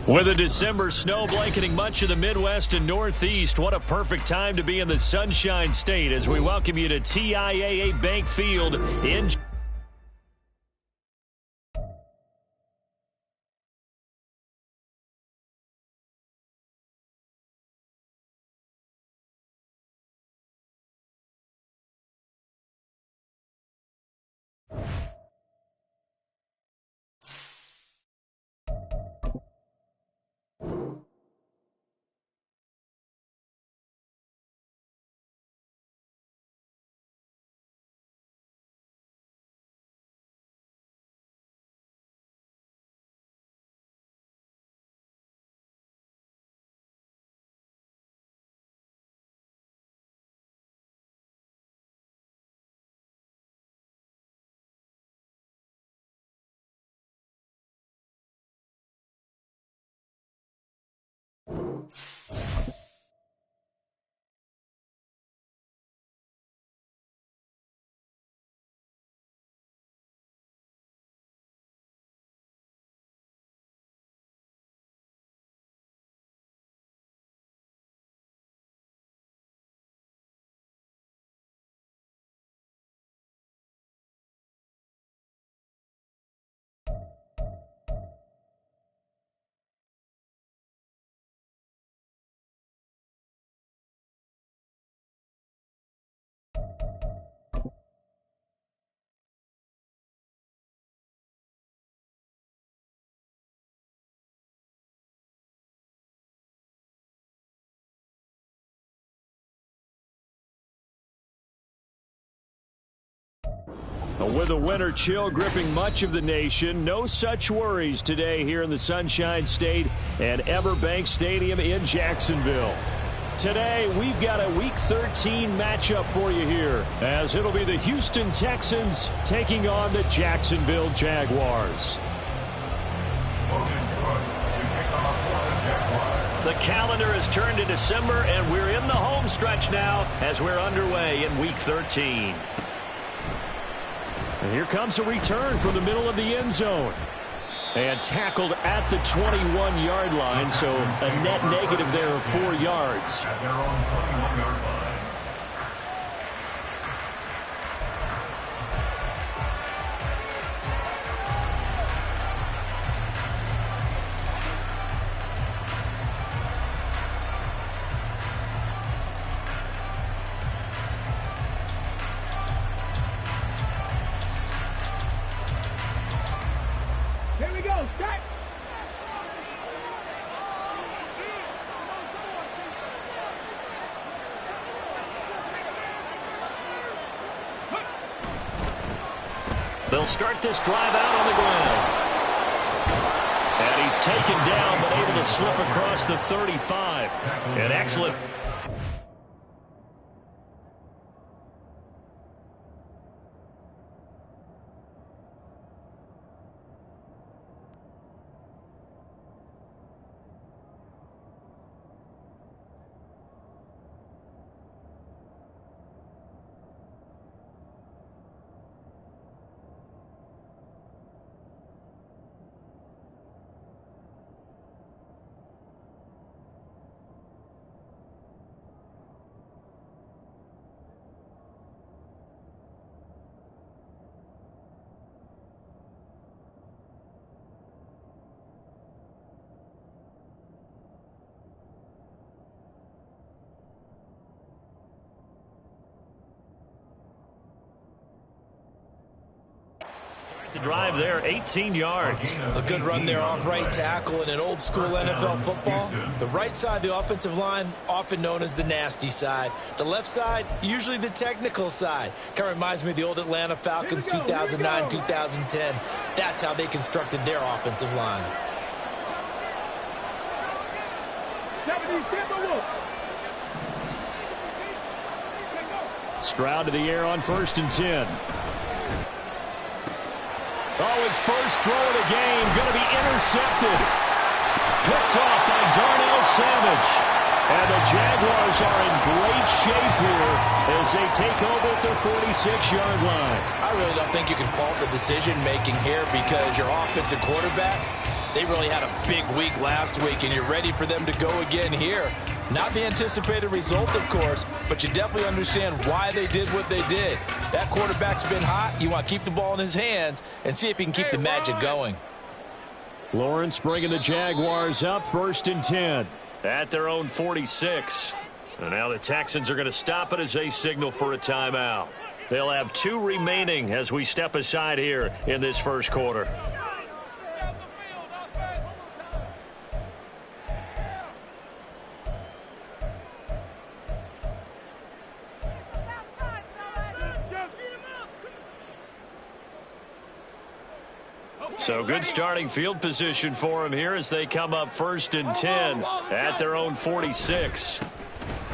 With a December snow blanketing much of the Midwest and Northeast, what a perfect time to be in the Sunshine State as we welcome you to TIAA Bank Field in with a winter chill gripping much of the nation, no such worries today here in the Sunshine State at Everbank Stadium in Jacksonville. Today, we've got a Week 13 matchup for you here, as it'll be the Houston Texans taking on the Jacksonville Jaguars. The calendar has turned to December, and we're in the home stretch now as we're underway in Week 13. And here comes a return from the middle of the end zone. And tackled at the 21-yard line, so a net negative there of 4 yards. At their own 21-yard line. They'll start this drive out on the ground. And he's taken down, but able to slip across the 35. An excellent. The drive there, 18 yards. A good run there off right tackle in an old school NFL football. The right side of the offensive line, often known as the nasty side. The left side, usually the technical side. Kind of reminds me of the old Atlanta Falcons 2009, 2010. That's how they constructed their offensive line. Stroud to the air on 1st and 10. Oh, his first throw of the game going to be intercepted. Picked off by Darnell Savage. And the Jaguars are in great shape here as they take over at their 46-yard line. I really don't think you can fault the decision-making here because your offensive quarterback, They really had a big week last week, and you're ready for them to go again here. Not the anticipated result, of course, but you definitely understand why they did what they did. That quarterback's been hot. You want to keep the ball in his hands and see if he can keep the magic going. Lawrence bringing the Jaguars up, 1st and 10. At their own 46. And now the Texans are going to stop it as they signal for a timeout. They'll have 2 remaining as we step aside here in this first quarter. So good starting field position for him here as they come up 1st and 10 at their own 46.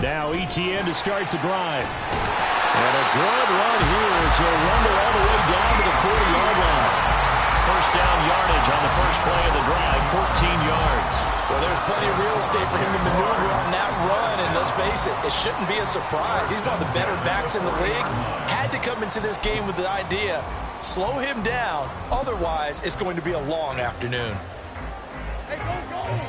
Now ETN to start the drive. And a good run here as he'll rumble all the way down to the 40-yard line. First down yardage on the first play of the drive, 14 yards. Well, there's plenty of real estate for him to maneuver on that run, and let's face it, it shouldn't be a surprise. He's one of the better backs in the league. Had to come into this game with the idea, slow him down, otherwise it's going to be a long afternoon. Hey, go!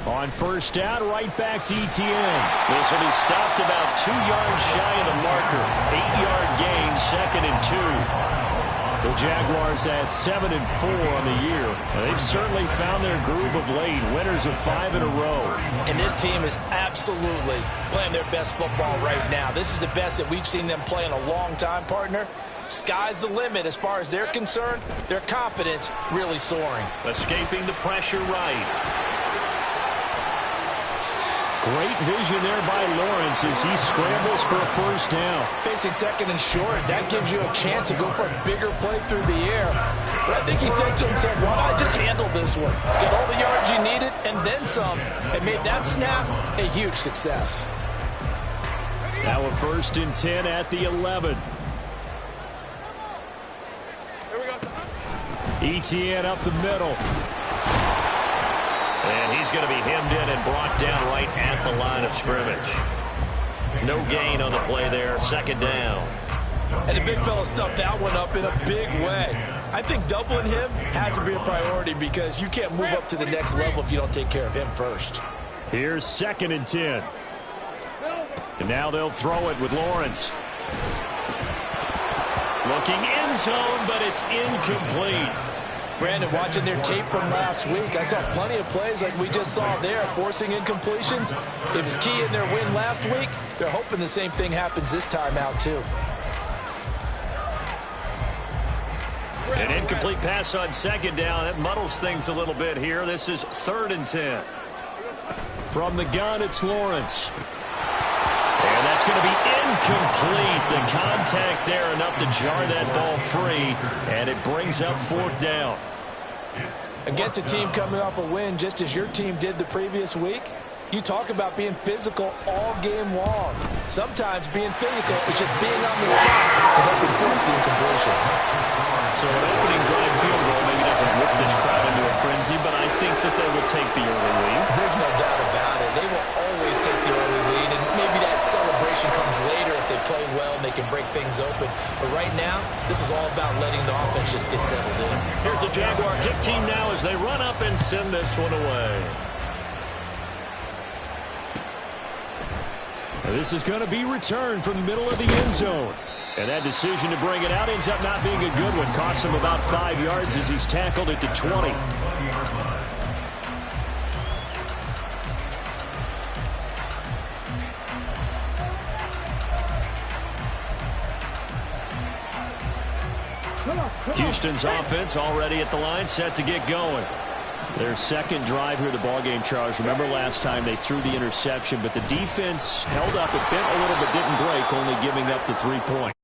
On first down, right back to ETN. This will be stopped about 2 yards shy of the marker. 8-yard gain, 2nd and 2. The Jaguars at 7-4 on the year. They've certainly found their groove of late. Winners of 5 in a row. And this team is absolutely playing their best football right now. This is the best that we've seen them play in a long time, partner. Sky's the limit as far as they're concerned. Their confidence really soaring. Escaping the pressure right. Great vision there by Lawrence as he scrambles for a first down. Facing 2nd and short, that gives you a chance to go for a bigger play through the air. But I think he said to himself, why not just handle this one? Get all the yards you needed and then some. And made that snap a huge success. Now a 1st and 10 at the 11. ETN up the middle. And he's going to be hemmed in and brought down right at the line of scrimmage. No gain on the play there. 2nd down. And the big fella stuffed that one up in a big way. I think doubling him has to be a priority because you can't move up to the next level if you don't take care of him first. Here's 2nd and 10. And now they'll throw it with Lawrence. Looking end zone, but it's incomplete. Brandon, watching their tape from last week, I saw plenty of plays like we just saw there, forcing incompletions. It was key in their win last week. They're hoping the same thing happens this time out, too. An incomplete pass on 2nd down. That muddles things a little bit here. This is 3rd and 10. From the gun, it's Lawrence. And that's going to be incomplete. The contact there enough to jar that ball free, and it brings up 4th down. Against a team coming off a win just as your team did the previous week, you talk about being physical all game long. Sometimes being physical is just being on the spot to help enforce the incompletion. So an opening drive field goal maybe doesn't whip this crowd into a frenzy, but I think that they will take the early lead. There's no doubt about it. They will always take the early lead, and maybe that celebration comes later if they play well and they can break things open. But right now, this is all about letting the offense just get settled in. Here's the Jaguar kick team now as they run up and send this one away. Now this is going to be returned from the middle of the end zone. And that decision to bring it out ends up not being a good one. Costs him about 5 yards as he's tackled it to 20. Houston's offense already at the line, set to get going. Their 2nd drive here of the ballgame, Charles. Remember last time they threw the interception, but the defense held up. It bent a little but didn't break, only giving up the 3 points.